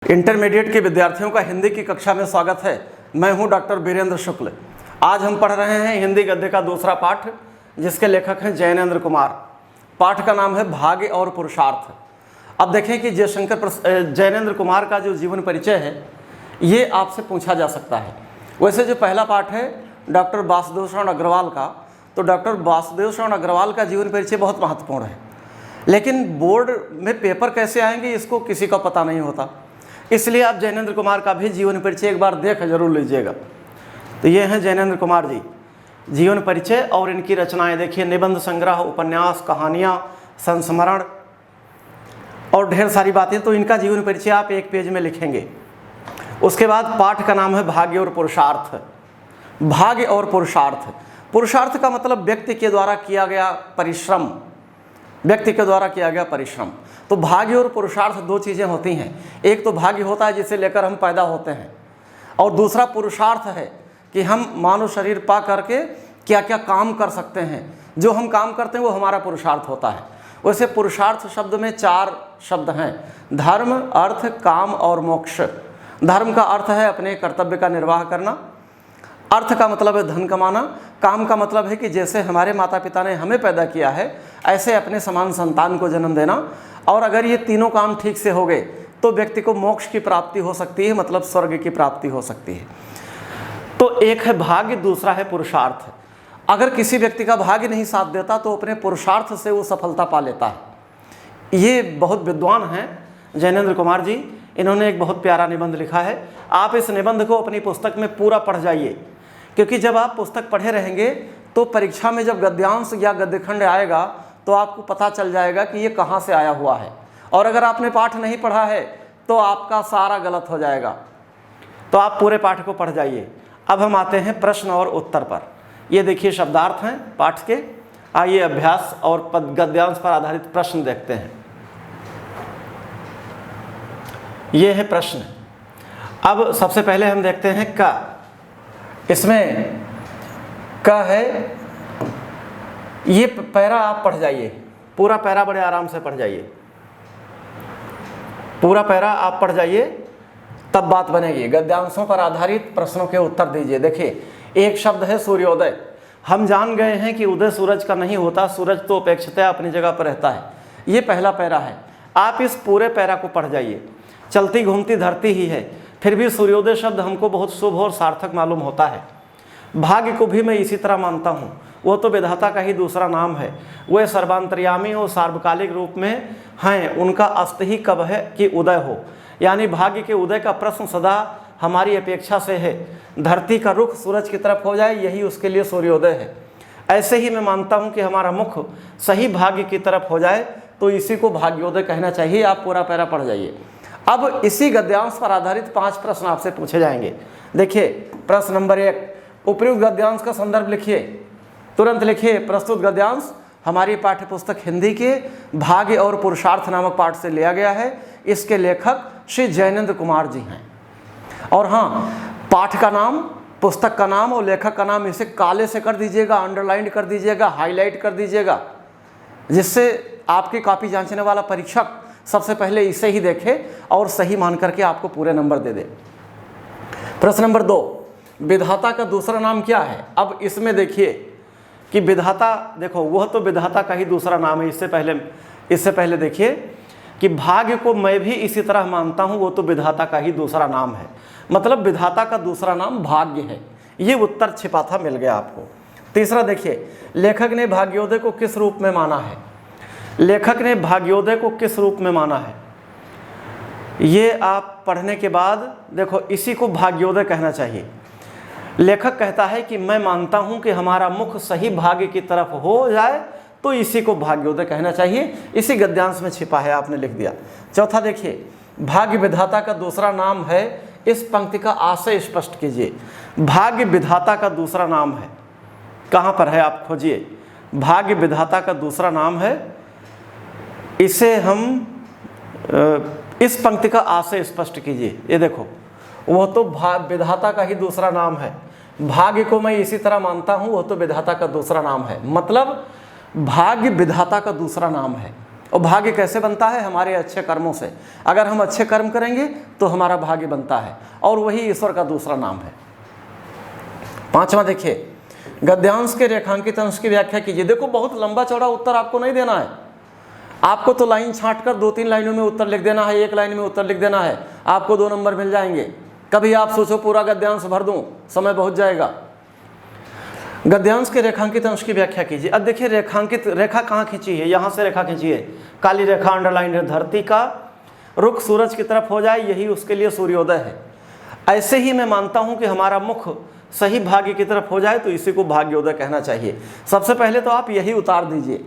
Intermediate के विद्यार्थियों का हिंदी की कक्षा में स्वागत है। मैं हूं डॉक्टर वीरेंद्र शुक्ल। आज हम पढ़ रहे हैं हिंदी गद्य का दूसरा पाठ, जिसके लेखक हैं जैनेन्द्र कुमार। पाठ का नाम है भाग्य और पुरुषार्थ। अब देखें कि जैनेन्द्र कुमार का जो जीवन परिचय है ये आपसे पूछा जा सकता है। वैसे जो पहला पाठ है डॉक्टर वासुदेव श्रवण अग्रवाल का, तो डॉक्टर वासुदेव श्रवण अग्रवाल का जीवन परिचय बहुत महत्वपूर्ण है, लेकिन बोर्ड में पेपर कैसे आएंगे इसको किसी को पता नहीं होता। इसलिए आप जैनेन्द्र कुमार का भी जीवन परिचय एक बार देख जरूर लीजिएगा। तो ये हैं जैनेन्द्र कुमार जी, जीवन परिचय और इनकी रचनाएं देखिए। निबंध संग्रह, उपन्यास, कहानियाँ, संस्मरण और ढेर सारी बातें। तो इनका जीवन परिचय आप एक पेज में लिखेंगे। उसके बाद पाठ का नाम है भाग्य और पुरुषार्थ। भाग्य और पुरुषार्थ, पुरुषार्थ का मतलब व्यक्ति के द्वारा किया गया परिश्रम, व्यक्ति के द्वारा किया गया परिश्रम। तो भाग्य और पुरुषार्थ दो चीज़ें होती हैं। एक तो भाग्य होता है जिसे लेकर हम पैदा होते हैं, और दूसरा पुरुषार्थ है कि हम मानव शरीर पा करके क्या क्या काम कर सकते हैं। जो हम काम करते हैं वो हमारा पुरुषार्थ होता है। वैसे पुरुषार्थ शब्द में 4 शब्द हैं: धर्म, अर्थ, काम और मोक्ष। धर्म का अर्थ है अपने कर्तव्य का निर्वाह करना, अर्थ का मतलब है धन कमाना, काम का मतलब है कि जैसे हमारे माता पिता ने हमें पैदा किया है ऐसे अपने समान संतान को जन्म देना। और अगर ये तीनों काम ठीक से हो गए तो व्यक्ति को मोक्ष की प्राप्ति हो सकती है, मतलब स्वर्ग की प्राप्ति हो सकती है। तो एक है भाग्य, दूसरा है पुरुषार्थ। अगर किसी व्यक्ति का भाग्य नहीं साथ देता तो अपने पुरुषार्थ से वो सफलता पा लेता है। ये बहुत विद्वान हैं जैनेन्द्र कुमार जी। इन्होंने एक बहुत प्यारा निबंध लिखा है। आप इस निबंध को अपनी पुस्तक में पूरा पढ़ जाइए, क्योंकि जब आप पुस्तक पढ़े रहेंगे तो परीक्षा में जब गद्यांश या गद्यखंड आएगा तो आपको पता चल जाएगा कि ये कहाँ से आया हुआ है। और अगर आपने पाठ नहीं पढ़ा है तो आपका सारा गलत हो जाएगा। तो आप पूरे पाठ को पढ़ जाइए। अब हम आते हैं प्रश्न और उत्तर पर। ये देखिए शब्दार्थ हैं पाठ के। आइए अभ्यास और गद्यांश पर आधारित प्रश्न देखते हैं। ये है प्रश्न। अब सबसे पहले हम देखते हैं का। इसमें का है, ये पैरा आप पढ़ जाइए, पूरा पैरा बड़े आराम से पढ़ जाइए। पूरा पैरा आप पढ़ जाइए, तब बात बनेगी। गद्यांशों पर आधारित प्रश्नों के उत्तर दीजिए। देखिए, एक शब्द है सूर्योदय। हम जान गए हैं कि उदय सूरज का नहीं होता, सूरज तो अपेक्षितः अपनी जगह पर रहता है। ये पहला पैरा है। आप इस पूरे पैरा को पढ़ जाइए। चलती घूमती धरती ही है, फिर भी सूर्योदय शब्द हमको बहुत शुभ और सार्थक मालूम होता है। भाग्य को भी मैं इसी तरह मानता हूँ, वो तो विधाता का ही दूसरा नाम है। वे सर्वांतर्यामी और सार्वकालिक रूप में हैं, उनका अस्त ही कब है कि उदय हो। यानी भाग्य के उदय का प्रश्न सदा हमारी अपेक्षा से है। धरती का रुख सूरज की तरफ हो जाए, यही उसके लिए सूर्योदय है। ऐसे ही मैं मानता हूँ कि हमारा मुख सही भाग्य की तरफ हो जाए तो इसी को भाग्योदय कहना चाहिए। आप पूरा पैरा पढ़ जाइए। अब इसी गद्यांश पर आधारित 5 प्रश्न आपसे पूछे जाएंगे। देखिए, प्रश्न नंबर 1, उपयुक्त गद्यांश का संदर्भ लिखिए। तुरंत लिखिए। प्रस्तुत गद्यांश हमारी पाठ्य पुस्तक हिंदी के भाग्य और पुरुषार्थ नामक पाठ से लिया गया है। इसके लेखक श्री जैनेन्द्र कुमार जी हैं। और हाँ, पाठ का नाम, पुस्तक का नाम और लेखक का नाम इसे काले से कर दीजिएगा, अंडरलाइन कर दीजिएगा, हाईलाइट कर दीजिएगा, जिससे आपकी कॉपी जांचने वाला परीक्षक सबसे पहले इसे ही देखे और सही मान करके आपको पूरे नंबर दे दे। प्रश्न नंबर 2, विधाता का दूसरा नाम क्या है? अब इसमें देखिए कि विधाता, देखो वह तो विधाता का ही दूसरा नाम है। इससे पहले देखिए कि भाग्य को मैं भी इसी तरह मानता हूँ, वो तो विधाता का ही दूसरा नाम है। मतलब विधाता का दूसरा नाम भाग्य है। ये उत्तर छिपा था, मिल गया आपको। तीसरा देखिए, लेखक ने भाग्योदय को किस रूप में माना है? लेखक ने भाग्योदय को किस रूप में माना है? ये आप पढ़ने के बाद देखो, इसी को भाग्योदय कहना चाहिए। लेखक कहता है कि मैं मानता हूं कि हमारा मुख सही भाग्य की तरफ हो जाए तो इसी को भाग्योदय कहना चाहिए। इसी गद्यांश में छिपा है, आपने लिख दिया। चौथा देखिए, भाग्य विधाता का दूसरा नाम है। इस पंक्ति का आशय स्पष्ट कीजिए। भाग्य विधाता का दूसरा नाम है, कहां पर है आप खोजिए। भाग्य विधाता का दूसरा नाम है, इसे हम इस पंक्ति का आशय स्पष्ट कीजिए। ये देखो, वो तो विधाता का ही दूसरा नाम है। भाग्य को मैं इसी तरह मानता हूं, वो तो विधाता का दूसरा नाम है। मतलब भाग्य विधाता का दूसरा नाम है। और भाग्य कैसे बनता है? हमारे अच्छे कर्मों से। अगर हम अच्छे कर्म करेंगे तो हमारा भाग्य बनता है, और वही ईश्वर का दूसरा नाम है। पांचवा देखिए, गद्यांश के रेखांकित अंश की व्याख्या कीजिए। देखो बहुत लंबा चौड़ा उत्तर आपको नहीं देना है, आपको तो लाइन छांट कर 2-3 लाइनों में उत्तर लिख देना है, 1 लाइन में उत्तर लिख देना है, आपको 2 नंबर मिल जाएंगे। कभी आप सोचो पूरा गद्यांश भर दूं, समय बहुत जाएगा। गद्यांश के रेखांकित अंश की व्याख्या कीजिए। अब देखिए रेखांकित रेखा कहाँ खींची है? यहाँ से रेखा खींची है, काली रेखा अंडरलाइन है। धरती का रुख सूरज की तरफ हो जाए, यही उसके लिए सूर्योदय है। ऐसे ही मैं मानता हूँ कि हमारा मुख सही भाग्य की तरफ हो जाए तो इसी को भाग्योदय कहना चाहिए। सबसे पहले तो आप यही उतार दीजिए,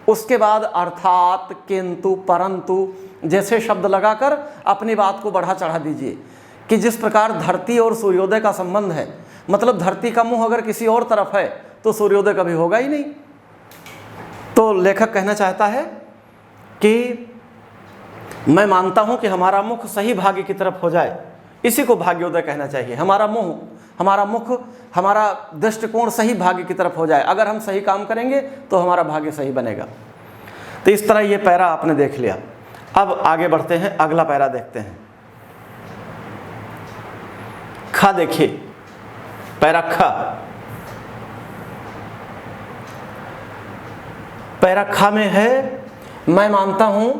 उसके बाद अर्थात, किंतु, परंतु जैसे शब्द लगाकर अपनी बात को बढ़ा चढ़ा दीजिए कि जिस प्रकार धरती और सूर्योदय का संबंध है, मतलब धरती का मुंह अगर किसी और तरफ है तो सूर्योदय कभी होगा ही नहीं। तो लेखक कहना चाहता है कि मैं मानता हूं कि हमारा मुख सही भाग्य की तरफ हो जाए, इसी को भाग्योदय कहना चाहिए। हमारा मुंह, हमारा मुख, हमारा दृष्टिकोण सही भाग्य की तरफ हो जाए। अगर हम सही काम करेंगे तो हमारा भाग्य सही बनेगा। तो इस तरह ये पैरा आपने देख लिया। अब आगे बढ़ते हैं, अगला पैरा देखते हैं। खा देखिए, पैरा खा। पैरा खा में है, मैं मानता हूं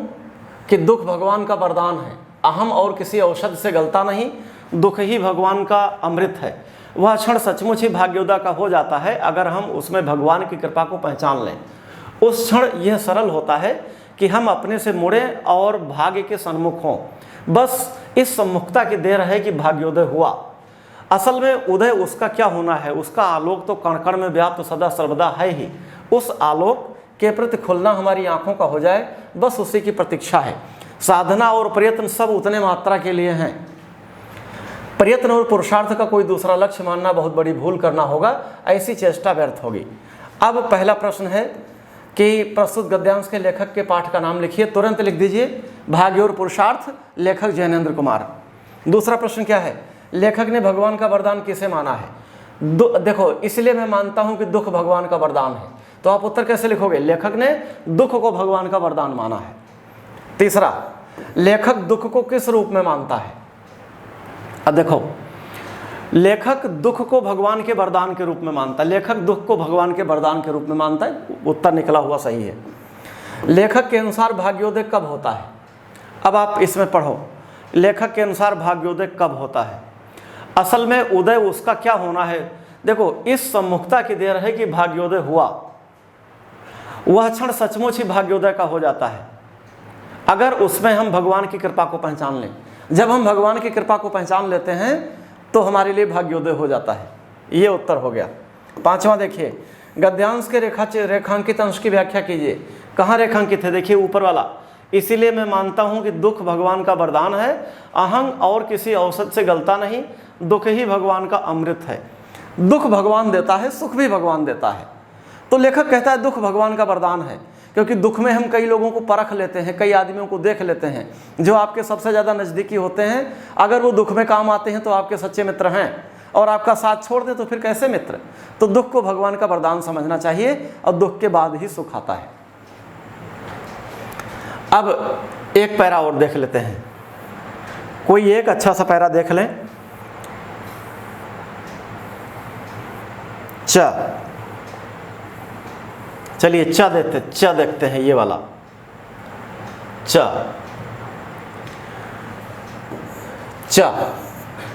कि दुख भगवान का वरदान है। अहम और किसी औषध से गलता नहीं, दुख ही भगवान का अमृत है। वह क्षण सचमुच ही भाग्योदय का हो जाता है अगर हम उसमें भगवान की कृपा को पहचान लें। उस क्षण यह सरल होता है कि हम अपने से मुड़ें और भाग्य के सन्मुख हों। बस इस सम्मुखता की देर है कि भाग्योदय हुआ। असल में उदय उसका क्या होना है? उसका आलोक तो कण कण में व्याप्त तो सदा सर्वदा है ही। उस आलोक के प्रति खुलना हमारी आंखों का हो जाए, बस उसी की प्रतीक्षा है। साधना और प्रयत्न सब उतने मात्रा के लिए हैं। प्रयत्न और पुरुषार्थ का कोई दूसरा लक्ष्य मानना बहुत बड़ी भूल करना होगा, ऐसी चेष्टा व्यर्थ होगी। अब पहला प्रश्न है कि प्रस्तुत गद्यांश के लेखक के पाठ का नाम लिखिए। तुरंत लिख दीजिए, भाग्य और पुरुषार्थ, लेखक जैनेन्द्र कुमार। दूसरा प्रश्न क्या है? लेखक ने भगवान का वरदान किसे माना है? देखो, इसलिए मैं मानता हूं कि दुख भगवान का वरदान है। तो आप उत्तर कैसे लिखोगे? लेखक ने दुख को भगवान का वरदान माना है। तीसरा, लेखक दुख को किस रूप में मानता है? अब देखो, लेखक दुख को भगवान के वरदान के रूप में मानता है। लेखक दुख को भगवान के वरदान के रूप में मानता है, उत्तर निकला हुआ सही है। लेखक के अनुसार भाग्योदय कब होता है? अब आप इसमें पढ़ो, लेखक के अनुसार भाग्योदय कब होता है? असल में उदय उसका क्या होना है? देखो, इस सम्मुखता की देर है कि भाग्योदय हुआ, वह क्षण सचमुच ही भाग्योदय का हो जाता है अगर उसमें हम भगवान की कृपा को पहचान लें। जब हम भगवान की कृपा को पहचान लेते हैं तो हमारे लिए भाग्योदय हो जाता है। ये उत्तर हो गया। पांचवा देखिए, गद्यांश के रेखांकित अंश की व्याख्या कीजिए। कहाँ रेखांकित है? देखिए ऊपर वाला। इसीलिए मैं मानता हूं कि दुख भगवान का वरदान है, अहं और किसी औषध से गलता नहीं, दुख ही भगवान का अमृत है। दुख भगवान देता है, सुख भी भगवान देता है। तो लेखक कहता है दुख भगवान का वरदान है, क्योंकि दुख में हम कई लोगों को परख लेते हैं, कई आदमियों को देख लेते हैं जो आपके सबसे ज़्यादा नज़दीकी होते हैं। अगर वो दुख में काम आते हैं तो आपके सच्चे मित्र हैं, और आपका साथ छोड़ दे तो फिर कैसे मित्र? तो दुख को भगवान का वरदान समझना चाहिए, और दुख के बाद ही सुख आता है। अब एक पैरा और देख लेते हैं, कोई एक अच्छा सा पैरा देख लें। चलिए च देखते हैं, ये वाला च।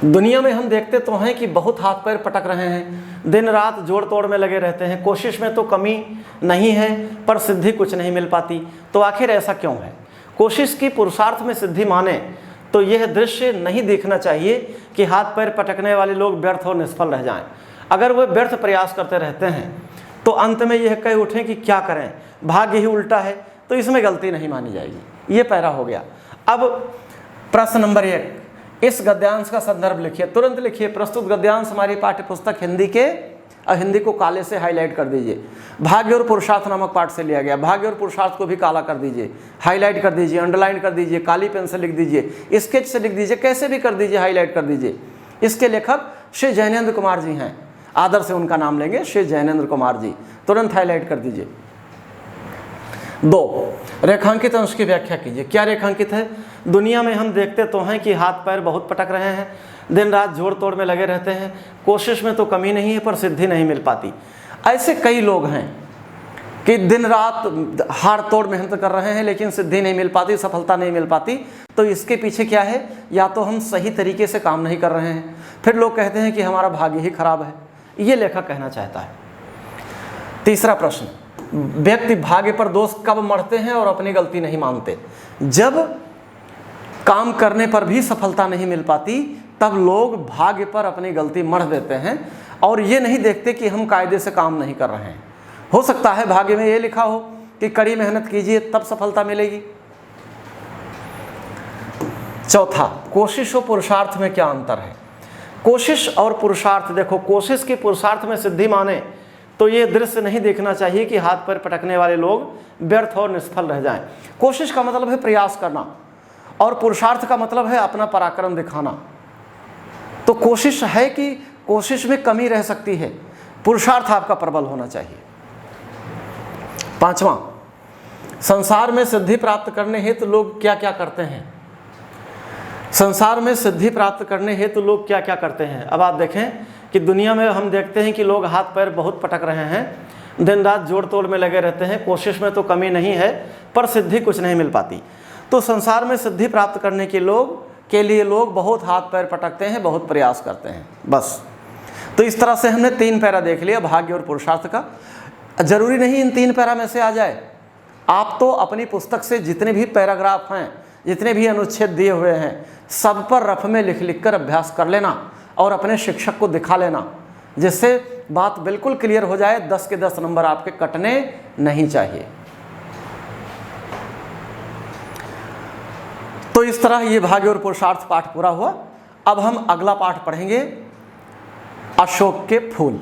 दुनिया में हम देखते तो हैं कि बहुत हाथ पैर पटक रहे हैं, दिन रात जोड़ तोड़ में लगे रहते हैं। कोशिश में तो कमी नहीं है, पर सिद्धि कुछ नहीं मिल पाती। तो आखिर ऐसा क्यों है? कोशिश की पुरुषार्थ में सिद्धि माने तो यह दृश्य नहीं देखना चाहिए कि हाथ पैर पटकने वाले लोग व्यर्थ और निष्फल रह जाएं। अगर वे व्यर्थ प्रयास करते रहते हैं तो अंत में यह कह उठें कि क्या करें, भाग्य ही उल्टा है, तो इसमें गलती नहीं मानी जाएगी। ये पैरा हो गया। अब प्रश्न नंबर 1, इस गद्यांश का संदर्भ लिखिए। तुरंत लिखिए, प्रस्तुत गद्यांश हमारी पाठ्य पुस्तक हिंदी के, हिंदी को काले से हाईलाइट कर दीजिए। भाग्य और पुरुषार्थ नामक पाठ से लिया गया। भाग्य और पुरुषार्थ को भी काला कर दीजिए, हाईलाइट कर दीजिए, अंडरलाइन कर दीजिए, काली पेन से लिख दीजिए, स्केच से लिख दीजिए, कैसे भी कर दीजिए, हाईलाइट कर दीजिए। इसके लेखक श्री जैनेन्द्र कुमार जी हैं, आदर से उनका नाम लेंगे, श्री जैनेन्द्र कुमार जी। तुरंत हाईलाइट कर दीजिए। 2, रेखांकित अंश की व्याख्या कीजिए। क्या रेखांकित है? दुनिया में हम देखते तो हैं कि हाथ पैर बहुत पटक रहे हैं, दिन रात जोड़ तोड़ में लगे रहते हैं, कोशिश में तो कमी नहीं है पर सिद्धि नहीं मिल पाती। ऐसे कई लोग हैं कि दिन रात हाड़ तोड़ मेहनत कर रहे हैं लेकिन सिद्धि नहीं मिल पाती, सफलता नहीं मिल पाती। तो इसके पीछे क्या है? या तो हम सही तरीके से काम नहीं कर रहे हैं, फिर लोग कहते हैं कि हमारा भाग्य ही खराब है, ये लेखक कहना चाहता है। तीसरा प्रश्न, व्यक्ति भाग्य पर दोष कब मढ़ते हैं और अपनी गलती नहीं मानते? जब काम करने पर भी सफलता नहीं मिल पाती तब लोग भाग्य पर अपनी गलती मढ़ देते हैं और ये नहीं देखते कि हम कायदे से काम नहीं कर रहे हैं। हो सकता है भाग्य में ये लिखा हो कि कड़ी मेहनत कीजिए तब सफलता मिलेगी। चौथा, कोशिश और पुरुषार्थ में क्या अंतर है? कोशिश और पुरुषार्थ, देखो कोशिश की पुरुषार्थ में सिद्धि माने तो ये दृश्य नहीं देखना चाहिए कि हाथ पैर पटकने वाले लोग व्यर्थ और निष्फल रह जाएं। कोशिश का मतलब है प्रयास करना और पुरुषार्थ का मतलब है अपना पराक्रम दिखाना। तो कोशिश है कि कोशिश में कमी रह सकती है, पुरुषार्थ आपका प्रबल होना चाहिए। पांचवा, संसार में सिद्धि प्राप्त करने हेतु लोग क्या क्या करते हैं? संसार में सिद्धि प्राप्त करने हेतु लोग क्या क्या करते हैं? अब आप देखें कि दुनिया में हम देखते हैं कि लोग हाथ पैर बहुत पटक रहे हैं, दिन रात जोड़ तोड़ में लगे रहते हैं, कोशिश में तो कमी नहीं है पर सिद्धि कुछ नहीं मिल पाती। तो संसार में सिद्धि प्राप्त करने के लिए लोग बहुत हाथ पैर पटकते हैं, बहुत प्रयास करते हैं। बस, तो इस तरह से हमने 3 पैरा देख लिया भाग्य और पुरुषार्थ का। जरूरी नहीं इन 3 पैरा में से आ जाए, आप तो अपनी पुस्तक से जितने भी पैराग्राफ हैं, जितने भी अनुच्छेद दिए हुए हैं, सब पर रफ में लिख लिख कर अभ्यास कर लेना और अपने शिक्षक को दिखा लेना, जिससे बात बिल्कुल क्लियर हो जाए। 10 के 10 नंबर आपके कटने नहीं चाहिए। तो इस तरह ये भाग्य और पुरुषार्थ पाठ पूरा हुआ। अब हम अगला पाठ पढ़ेंगे, अशोक के फूल।